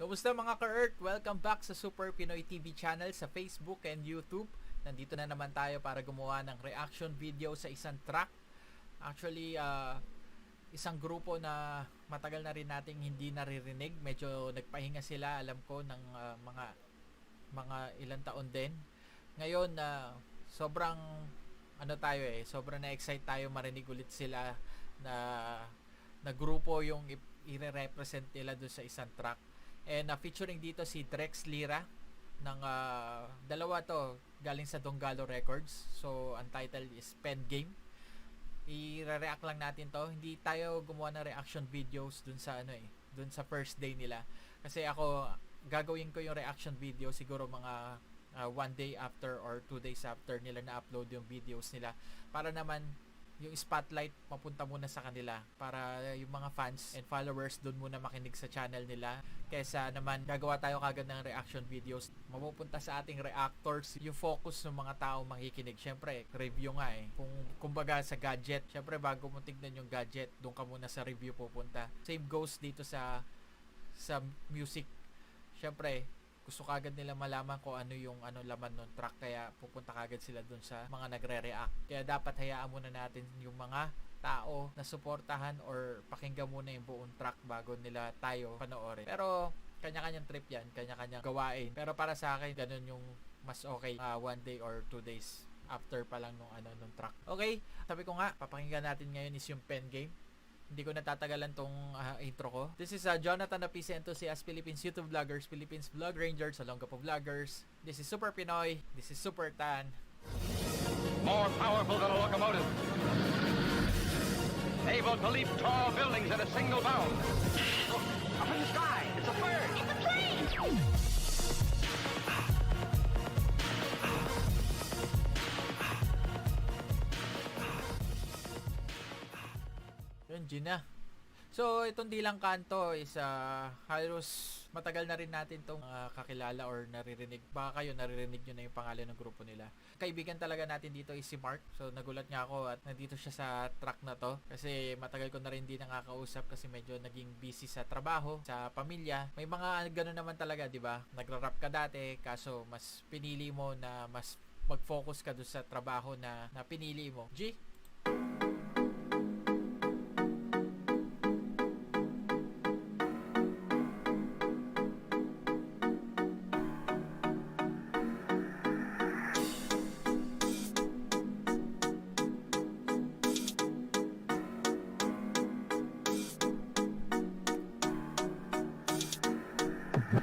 Kumusta mga ka-Earth? Welcome back sa Super Pinoy TV channel sa Facebook and YouTube. Nandito na naman tayo para gumawa ng reaction video sa isang track. Actually, isang grupo na matagal na rin nating hindi naririnig. Medyo nagpahinga sila, alam ko, ng mga ilang taon din. Ngayon, sobrang sobrang na-excite tayo marinig ulit sila na grupo yung i-represent nila doon sa isang track. And featuring dito si Drex Lira ng dalawa to galing sa Donggalo Records. So ang title is Pen Game. I-react lang natin to. Hindi tayo gumawa ng reaction videos dun sa dun sa first day nila. Kasi ako gagawin ko yung reaction video siguro mga 1 day after or 2 days after nila na-upload yung videos nila, para naman yung spotlight mapunta muna sa kanila, para yung mga fans and followers doon muna makinig sa channel nila, kesa naman gagawa tayo kagad ng reaction videos, mapupunta sa ating reactors yung focus ng mga tao makikinig. Syempre review nga kung kumbaga sa gadget, syempre bago mo tignan yung gadget, doon ka muna sa review pupunta. Same goes dito sa music. Syempre gusto kagad nila malaman kung ano yung laman ng track, kaya pupunta kagad sila dun sa mga nagre-react. Kaya dapat hayaan muna natin yung mga tao na suportahan or pakinggan muna yung buong track bago nila tayo panoorin. Pero kanya-kanyang trip yan, kanya-kanyang gawain. Pero para sa akin, ganun yung mas okay, 1 day or 2 days after pa lang nung track. Okay, sabi ko nga, papakinggan natin ngayon is yung Pen Game. Hindi ko natatagalan tong intro ko. This is Jonathan Apise Enthusiast, Philippines YouTube Vloggers, Philippines Vlog Rangers, Olongapo Vloggers. This is Super Pinoy. This is Super Tan. More powerful than a locomotive. Able to leap tall buildings at a single bound. Look, up in the sky, it's a bird. It's a plane. Yun, Gina. So, itong Dilang Kanto is halos matagal na rin natin itong kakilala or naririnig. Baka kayo naririnig nyo na yung pangalan ng grupo nila. Kaibigan talaga natin dito is si Mark. So, nagulat nga ako at nandito siya sa track na to. Kasi matagal ko na rin din nakakausap kasi medyo naging busy sa trabaho, sa pamilya. May mga gano'n naman talaga, di ba? Nagra-rap ka dati, kaso mas pinili mo na mas mag-focus ka doon sa trabaho na pinili mo. G?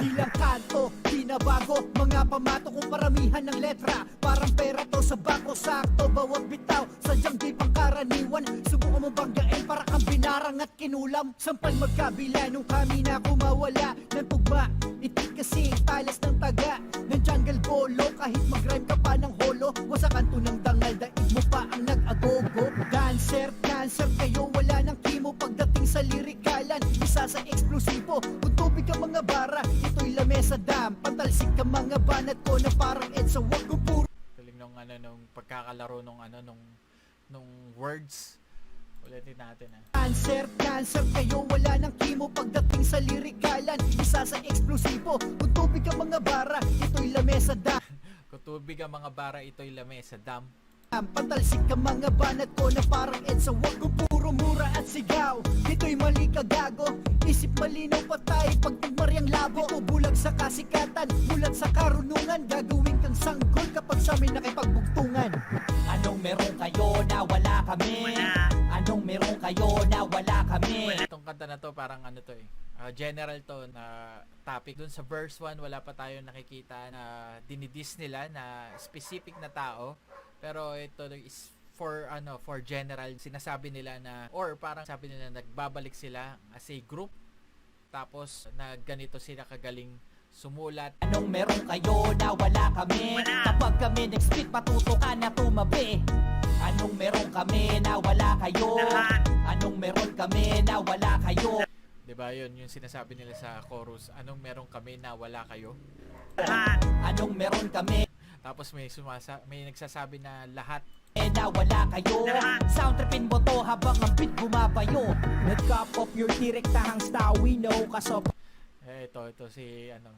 Dilang kanto, binabago, mga pamato kung paramihan ng letra. Parang pera to sa bako, sakto, bawat bitaw, sadyang di pangkaraniwan. Subukan mo banggain para kang binarang at kinulam. Sampal magkabila nung kami na kumawala ng tugma. Itik kasi talas ng taga ng jungle bolo, kahit mag-rhyme ka pa ng holo. Wasakan to ng dangal, daig mo pa ang nag-agogo. Dancer, cancer kayo, wala ng kimo pagdating sa lirikalan. Isa sa eksplosibo, kung tubig ka mga bara, ito'y lamesa dam. Patalsik ka mga banat ko na parang EDSA, wag ko puro. Galing nung pagkakalaro nung words. Ulitin natin Cancer, cancer kayo, wala ng kimo pagdating sa lirikalan. Isa sa eksplosibo, kung tubig ka mga bara, ito'y lamesa dam. Kung tubig ang mga bara, ito'y lamesa dam. Patalsik ka mga banat ko na parang EDSA, wag ko puro mura at sigaw. Dito'y mali ka gago, isip malinaw patay pag nagmaryang labo. Ito bulag sa kasikatan, bulag sa karunungan, gagawin kang sanggol kapag sa amin nakipagbugtungan. Anong meron kayo na wala kami? Anong meron kayo na wala kami? Itong kanta na to parang general to na topic. Dun sa verse 1 wala pa tayo nakikita na dinidis nila na specific na tao. Pero ito is for general, sinasabi nila na, or parang sabi nila nagbabalik sila as a group, tapos na ganito sila kagaling sumulat. Anong meron kayo na wala kami? Kapag kami nag-spit, patuto ka na tumabi. Anong meron kami na wala kayo? Anong meron kami na wala kayo? Diba yun yung sinasabi nila sa chorus, anong meron kami na wala kayo? Anong meron kami? Tapos may nagsasabi na lahat na wala kayo. Sound tripin mo to habang ang beat bumabayo. Nag-cup of your direktahang style we know. Kaso Ito si ano.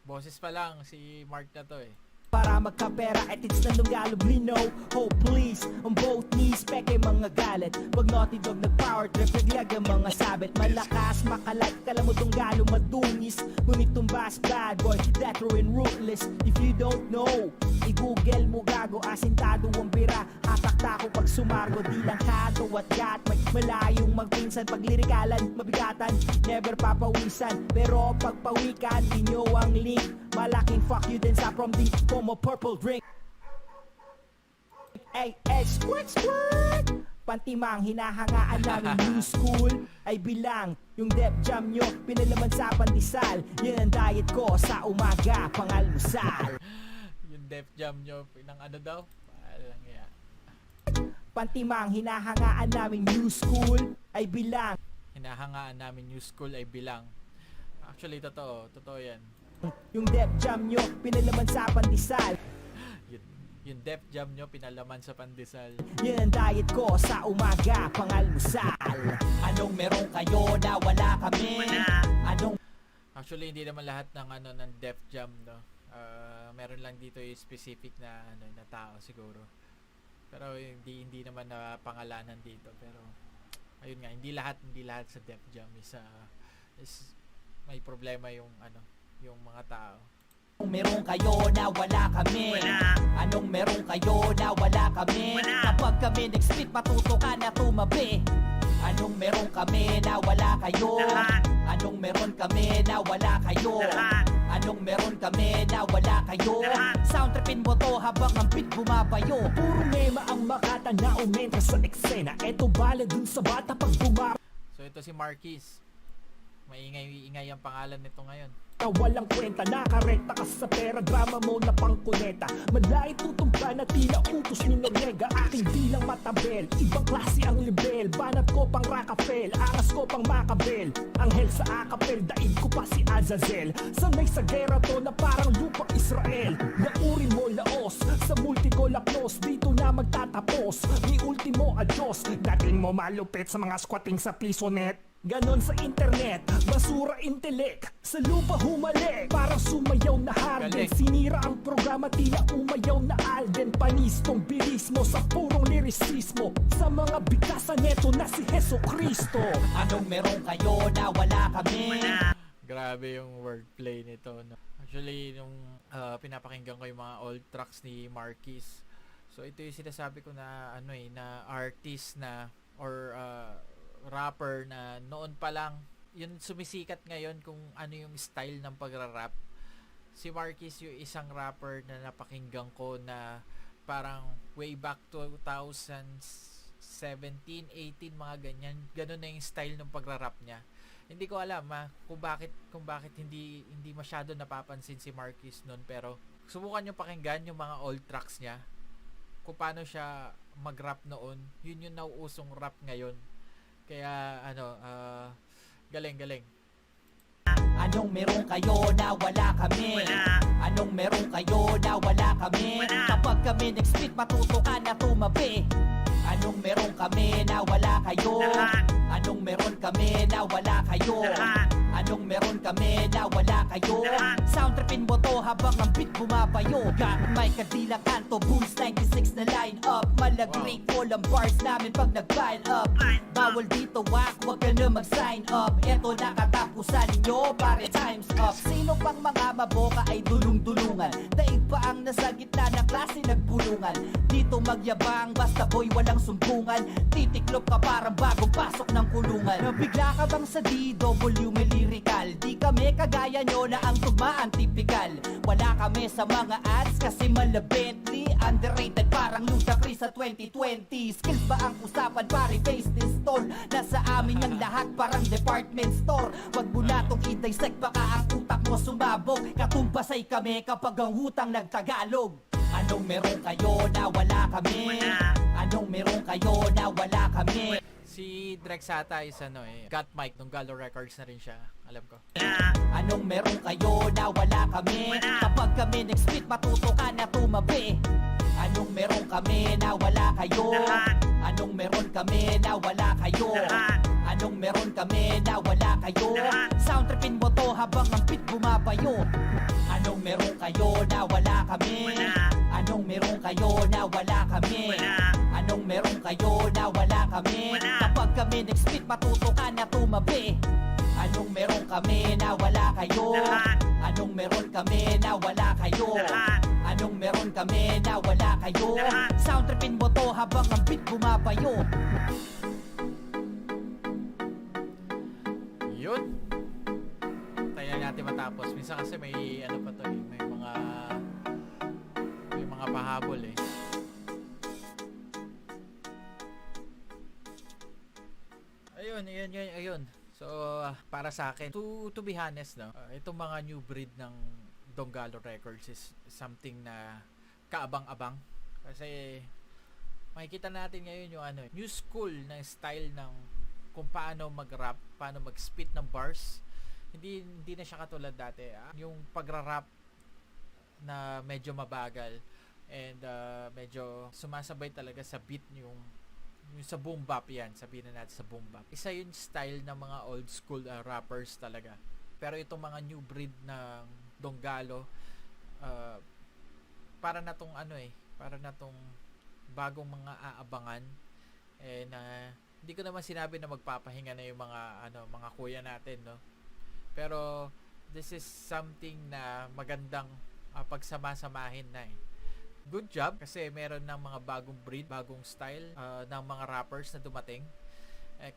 Boses pa lang si Mark na to eh. Para magkapera at it's na lugalog lino. Oh please, on both knees, peke mga galit. Wag naughty dog nag-power trip, naglag ang mga sabit. Malakas, makalat, kalamodong galo madungis. Ngunit tumbas bad boy, that ruin ruthless. If you don't know, i-google mo gago, asintado ang bira. Hatak ko pag sumargo, di lang kato at gat. May malayong magpinsan, paglirikalan, mabigatan. Never papawisan, pero pagpawikan, inyo ang link. Malaking fuck you din sa prom din from a purple drink. Ay, squirt, squirt. Pantimang hinahangaan namin new school ay bilang yung Def Jam nyo pinalaman sa pandesal. Yan ang diet ko sa umaga, pangalmusal. Yung Def Jam nyo, pinang ano daw? Parang yan. Pantimang hinahangaan namin new school ay bilang. Hinahangaan namin new school ay bilang. Actually, totoo yan. Yung Def Jam nyo pinalaman sa pandesal. Yung Def Jam nyo pinalaman sa pandesal. Yan ang diet ko sa umaga, pangalmusal. Anong meron kayo na wala kami? Anong Actually, hindi naman lahat ng ano ng Def Jam, no. Meron lang dito yung specific na ano na tao siguro. Pero hindi naman na pangalanan dito, pero ayun nga, hindi lahat sa Def Jam is may problema yung ano, yung mga tao. meron kayo na wala kami? Anong meron kayo na wala kami? Kapag kami nag-split, matuto ka na tumabi. Anong meron kami na wala kayo? Anong meron kami na wala kayo? Anong meron kami na wala kayo? Sound tripin mo to habang ang beat bumabayo. Puro mema ang makata na umentra sa eksena. Eto bala dun sa bata pag bumara. So ito si Marquis. Maingay ang pangalan nito ngayon. Na walang kwenta, nakarekta ka sa pera, drama mo na pangkuneta. Malay tutumpa na tila utos ni Noriega. Aking bilang matabel, ibang klase ang level. Banat ko pang Rockefeller, angas ko pang Macabel. Anghel sa akapel, daig ko pa si Azazel. Sanay sa gera to na parang lupang Israel. Naurin mo laos, sa multicolapnos, dito na magtatapos. Ni ultimo adios, dating mo malupit sa mga squatting sa piso net. Ganon sa internet, basura intelek. Sa lupa humalik, parang sumayaw na Harden. Galing. Sinira ang programa, tila umayaw na Alden. Panistong bilismo sa purong lirisismo. Sa mga bigkasan neto na si Heso Kristo. Anong meron kayo na wala kami? Grabe yung wordplay nito, no? Actually, nung pinapakinggan ko yung mga old tracks ni Marquis. So ito yung sinasabi ko na ano na artist na or rapper na noon pa lang yun sumisikat ngayon kung ano yung style ng pagra-rap. Si Marquis yung isang rapper na napakinggan ko na parang way back 2017, 18, mga ganyan. Ganun na yung style ng pagra-rap niya. Hindi ko alam kung bakit hindi masyado napapansin si Marquis noon, pero subukan niyo pakinggan yung mga old tracks niya. Kung paano siya mag-rap noon, yun yung nauusong rap ngayon. Kaya galing. Anong meron kayo na wala kami? Anong meron kayo na wala kami? Kapag kami nag-split, matuto ka na tumabi. Anong meron kami na wala kayo? Anong meron kami na wala kayo? Anong meron kami na wala kayo? Sound tripin mo to habang ang beat bumabayo. Got my kadila kanto, booms 96 na line up. Malagrik all ang bars namin pag nag-pile up. Bawal dito wag ka na mag-sign up. Eto nakatapusan ninyo, pare time's up. Sino pang mga maboka ay dulung-dulungan? Daig pa ang nasa gitna ng klase nagbulungan. Dito magyabang basta boy walang sumbungan. Titiklop ka parang bagong pasok ng kulungan. Nabigla ka bang sa DW may lyrical? Di kami kagaya nyo na ang tugmaan typical. Wala kami sa mga ads kasi malabetly underrated parang Ludacris sa 2020. Skills ba ang usapan pare face this stall? Nasa amin ang lahat parang department store. Wag mo na tong i-dissect baka ang utak mo sumabog. Katumbasay kami kapag ang hutang nagtagalog. Anong meron kayo na wala kami? Anong meron kayo na wala kami? Si Drex ata is Got Mike nung Galo Records na rin siya, alam ko. Anong meron kayo na wala kami? Kapag kami nag-split, matuto ka na tumabi. Anong meron kami na wala kayo? Anong meron kami na wala kayo? Anong meron kami na wala kayo? Sound tripin mo to habang ang beat bumabayo. Anong meron kayo na wala kami? Anong meron kayo na wala kami? Anong meron kayo na wala kami? Kapag kami nag-spit, matuto ka na tumabi. Anong meron kami na wala kayo? Anong meron kami na wala kayo? Anong meron kami na wala kayo? Sound tripin mo to habang ang beat bumabayo. Yun. Tayo natin matapos. Minsan kasi may ano pa to eh, may mga pahabol eh. Ayun. So, para sa akin, to be honest, no, itong mga new breed ng Donggalo Records is something na kaabang-abang. Kasi, makikita natin ngayon yung ano, new school na style ng kung paano mag-rap, paano mag-spit ng bars. Hindi na siya katulad dati. Yung pagra-rap na medyo mabagal and medyo sumasabay talaga sa beat yung sa boom bap yan, sabihin na natin sa boom bap. Isa yung style ng mga old school rappers talaga. Pero itong mga new breed ng Donggalo, para na tong bagong mga aabangan. And hindi ko naman sinabi na magpapahinga na yung mga kuya natin, no. Pero this is something na magandang pagsama-samahin na eh. Good job kasi meron ng mga bagong breed, bagong style ng mga rappers na dumating.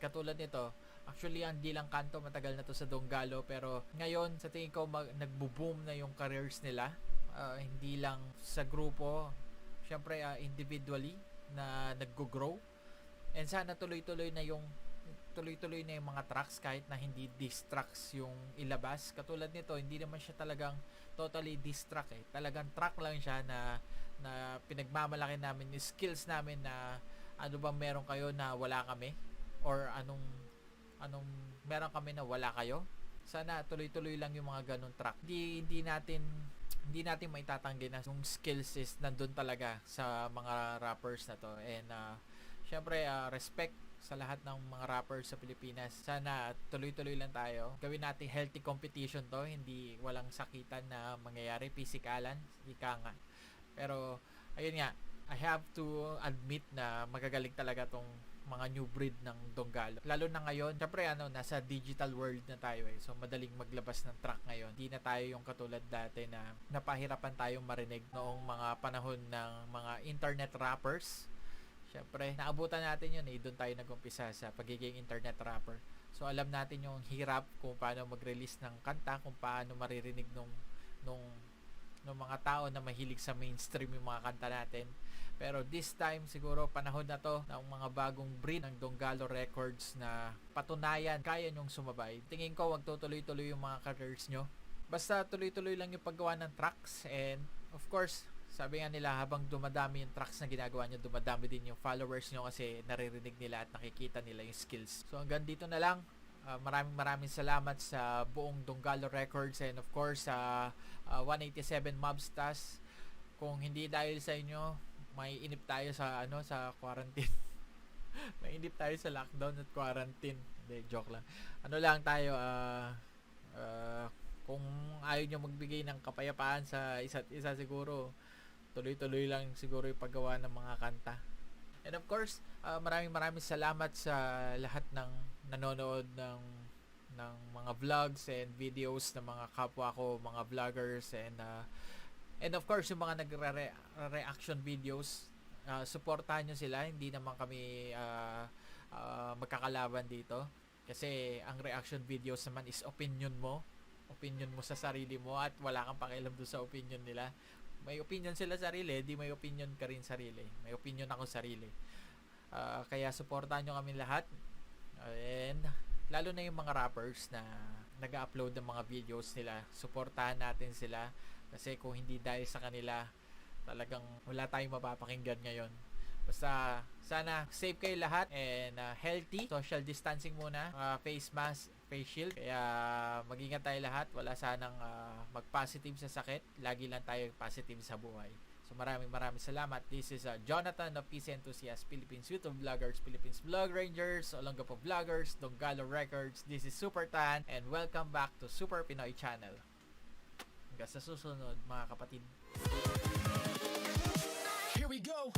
Katulad nito, actually ang Dilang Kanto matagal na to sa Donggalo, pero ngayon sa tingin ko nagbo-boom na yung careers nila. Hindi lang sa grupo, syempre individually na naggo-grow. And sana tuloy-tuloy na yung mga tracks kahit na hindi diss tracks yung ilabas. Katulad nito, hindi naman siya talagang totally diss track eh. Talagang track lang siya na pinagmamalaki namin yung skills namin na ano bang meron kayo na wala kami or anong meron kami na wala kayo. Sana tuloy-tuloy lang yung mga ganun track. Hindi natin maitatanggi na yung skills is nandun talaga sa mga rappers na to. And syempre respect sa lahat ng mga rappers sa Pilipinas. Sana tuloy-tuloy lang tayo. Gawin natin healthy competition to, hindi walang sakitan na mangyayari, pisikalan, ika nga. Pero ayun nga, I have to admit na magagaling talaga tong mga new breed ng Donggalo. Lalo na ngayon, syempre nasa digital world na tayo eh. So madaling maglabas ng track ngayon. Hindi na tayo yung katulad dati na napahirapan tayong marinig noong mga panahon ng mga internet rappers. Syempre, naabutan natin yun eh. Doon tayo nag-umpisa sa pagiging internet rapper. So alam natin yung hirap kung paano mag-release ng kanta, kung paano maririnig nung mga tao na mahilig sa mainstream yung mga kanta natin. Pero this time siguro panahon na to ng mga bagong breed ng Donggalo Records na patunayan kaya nyong sumabay. Tingin ko wag tutuloy-tuloy yung mga careers nyo. Basta tuloy-tuloy lang yung paggawa ng tracks, and of course sabi nga nila habang dumadami yung tracks na ginagawa nyo, dumadami din yung followers nyo kasi naririnig nila at nakikita nila yung skills. So hanggang dito na lang. Maraming salamat sa buong Donggalo Records and of course sa 187 Mobstars. Kung hindi dahil sa inyo, may inip tayo sa sa quarantine. May inip tayo sa lockdown at quarantine. Hindi, joke lang. Tayo kung ayaw nyo magbigay ng kapayapaan sa isa't isa, siguro tuloy-tuloy lang siguro yung paggawa ng mga kanta. And of course, maraming salamat sa lahat ng nanonood ng mga vlogs and videos ng mga kapwa ko, mga vloggers, and of course yung mga nagre-reaction videos. Suportahan nyo sila, hindi naman kami magkakalaban dito kasi ang reaction videos naman is opinion mo sa sarili mo at wala kang pakialam doon sa opinion nila. May opinion sila sarili, di may opinion ka rin sarili. May opinion ako sarili. Kaya suportahan nyo kami lahat. And lalo na yung mga rappers na nag-upload ng mga videos nila, suportahan natin sila kasi kung hindi dahil sa kanila, talagang wala tayong mapapakinggan ngayon. Basta sana safe kayo lahat and healthy, social distancing muna, face mask, face shield. Kaya mag-ingat tayo lahat, wala sanang mag-positive sa sakit, lagi lang tayo positive sa buhay. So maraming salamat. This is Jonathan of PC Enthusiast Philippines YouTube Vloggers, Philippines Vlog Rangers, Olongapo Vloggers, Donggalo Records. This is Super Tan and welcome back to Super Pinoy Channel. sa susunod mga kapatid. Here we go.